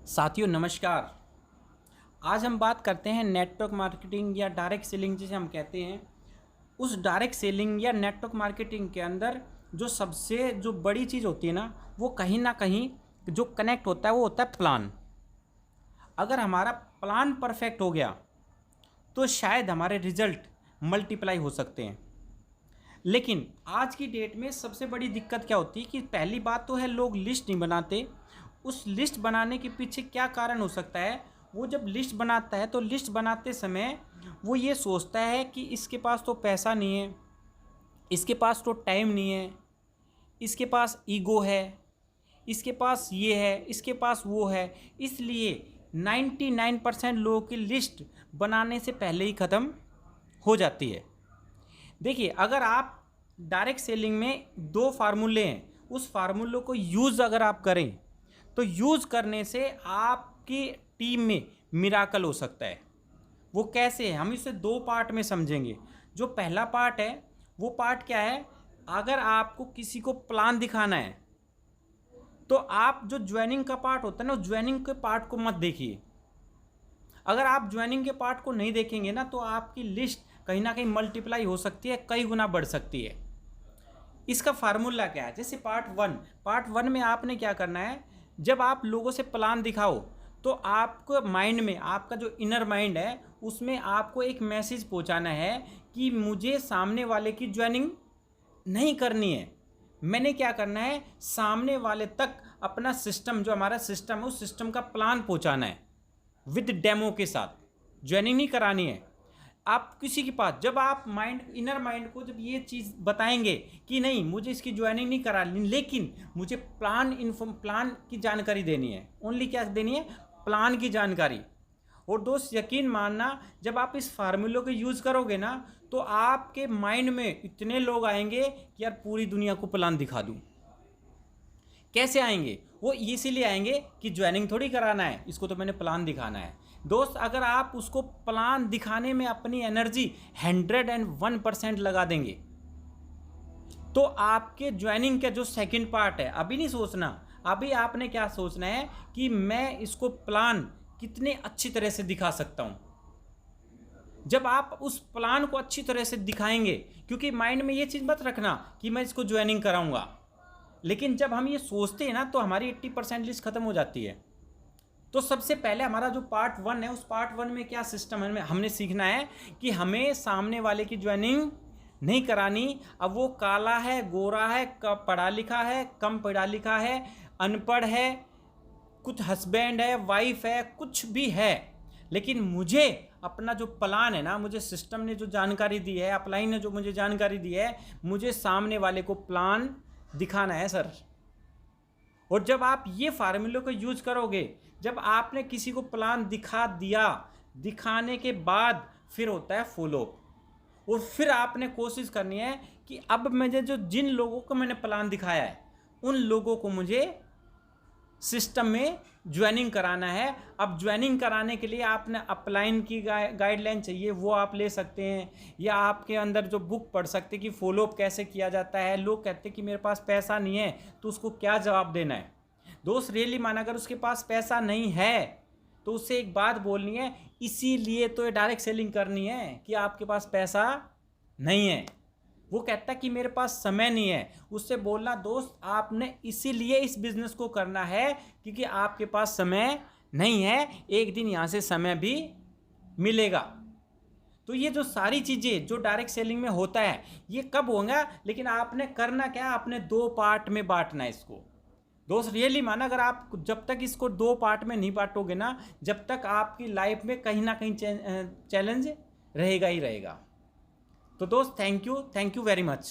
साथियों नमस्कार। आज हम बात करते हैं नेटवर्क मार्केटिंग या डायरेक्ट सेलिंग जिसे हम कहते हैं। उस डायरेक्ट सेलिंग या नेटवर्क मार्केटिंग के अंदर जो सबसे जो बड़ी चीज़ होती है ना, वो कहीं ना कहीं जो कनेक्ट होता है वो होता है प्लान। अगर हमारा प्लान परफेक्ट हो गया तो शायद हमारे रिजल्ट मल्टीप्लाई हो सकते हैं। लेकिन आज की डेट में सबसे बड़ी दिक्कत क्या होती है कि पहली बात तो है लोग लिस्ट नहीं बनाते। उस लिस्ट बनाने के पीछे क्या कारण हो सकता है, वो जब लिस्ट बनाता है तो लिस्ट बनाते समय वो ये सोचता है कि इसके पास तो पैसा नहीं है, इसके पास तो टाइम नहीं है, इसके पास ईगो है, इसके पास ये है, इसके पास वो है। इसलिए 99% लोगों की लिस्ट बनाने से पहले ही ख़त्म हो जाती है। देखिए, अगर आप डायरेक्ट सेलिंग में दो फार्मूले हैं, उस फार्मूलों को यूज़ अगर आप करें तो यूज़ करने से आपकी टीम में मिराकल हो सकता है। वो कैसे है, हम इसे दो पार्ट में समझेंगे। जो पहला पार्ट है वो पार्ट क्या है, अगर आपको किसी को प्लान दिखाना है तो आप जो ज्वाइनिंग का पार्ट होता है ना, ज्वाइनिंग के पार्ट को मत देखिए। अगर आप ज्वाइनिंग के पार्ट को नहीं देखेंगे ना तो आपकी लिस्ट कहीं ना कहीं मल्टीप्लाई हो सकती है, कई गुना बढ़ सकती है। इसका फार्मूला क्या है, जैसे पार्ट वन में आपने क्या करना है, जब आप लोगों से प्लान दिखाओ तो आपको माइंड में, आपका जो इनर माइंड है उसमें आपको एक मैसेज पहुंचाना है कि मुझे सामने वाले की ज्वाइनिंग नहीं करनी है। मैंने क्या करना है, सामने वाले तक अपना सिस्टम, जो हमारा सिस्टम है उस सिस्टम का प्लान पहुंचाना है विद डेमो के साथ। ज्वाइनिंग नहीं करानी है। आप किसी के पास, जब आप इनर माइंड को जब ये चीज़ बताएंगे कि नहीं मुझे इसकी ज्वाइनिंग नहीं करानी, लेकिन मुझे प्लान की जानकारी देनी है, ओनली क्या देनी है, प्लान की जानकारी। और दोस्त यकीन मानना, जब आप इस फार्मूले को यूज़ करोगे ना तो आपके माइंड में इतने लोग आएंगे कि यार पूरी दुनिया को प्लान दिखा दूँ। कैसे आएंगे वो, इसीलिए आएंगे कि ज्वाइनिंग थोड़ी कराना है, इसको तो मैंने प्लान दिखाना है। दोस्त, अगर आप उसको प्लान दिखाने में अपनी एनर्जी 101% लगा देंगे तो आपके ज्वाइनिंग का जो सेकंड पार्ट है, अभी नहीं सोचना, अभी आपने क्या सोचना है कि मैं इसको प्लान कितने अच्छी तरह से दिखा सकता हूं। जब आप उस प्लान को अच्छी तरह से दिखाएंगे, क्योंकि माइंड में ये चीज़ मत रखना कि मैं इसको ज्वाइनिंग कराऊंगा, लेकिन जब हम ये सोचते हैं ना तो हमारी 80% लिस्ट खत्म हो जाती है। तो सबसे पहले हमारा जो पार्ट वन है, उस पार्ट वन में क्या सिस्टम है, हमने सीखना है कि हमें सामने वाले की ज्वाइनिंग नहीं करानी। अब वो काला है, गोरा है, पढ़ा लिखा है, कम पढ़ा लिखा है, अनपढ़ है, कुछ हस्बैंड है, वाइफ है, कुछ भी है, लेकिन मुझे अपना जो प्लान है ना, मुझे सिस्टम ने जो जानकारी दी है, अपलाइन ने जो मुझे जानकारी दी है, मुझे सामने वाले को प्लान दिखाना है सर। और जब आप ये फार्मूले को यूज करोगे, जब आपने किसी को प्लान दिखा दिया, दिखाने के बाद फिर होता है फॉलो। और फिर आपने कोशिश करनी है कि अब मुझे जिन लोगों को मैंने प्लान दिखाया है उन लोगों को मुझे सिस्टम में ज्वाइनिंग कराना है। अब ज्वाइनिंग कराने के लिए आपने अपलाइन की गाइडलाइन चाहिए, वो आप ले सकते हैं, या आपके अंदर जो बुक पढ़ सकते हैं कि फॉलोअप कैसे किया जाता है। लोग कहते हैं कि मेरे पास पैसा नहीं है, तो उसको क्या जवाब देना है। दोस्त, रियली माना, अगर उसके पास पैसा नहीं है तो उससे एक बात बोलनी है, इसीलिए तो ये डायरेक्ट सेलिंग करनी है कि आपके पास पैसा नहीं है। वो कहता है कि मेरे पास समय नहीं है, उससे बोलना, दोस्त आपने इसीलिए इस बिजनेस को करना है क्योंकि आपके पास समय नहीं है, एक दिन यहाँ से समय भी मिलेगा। तो ये जो सारी चीज़ें जो डायरेक्ट सेलिंग में होता है, ये कब होगा, लेकिन आपने करना क्या, आपने दो पार्ट में बांटना है इसको। दोस्त, रियली माना, अगर आप जब तक इसको दो पार्ट में नहीं बांटोगे ना, जब तक आपकी लाइफ में कहीं ना कहीं चैलेंज रहेगा ही रहेगा। तो दोस्त, थैंक यू वेरी मच।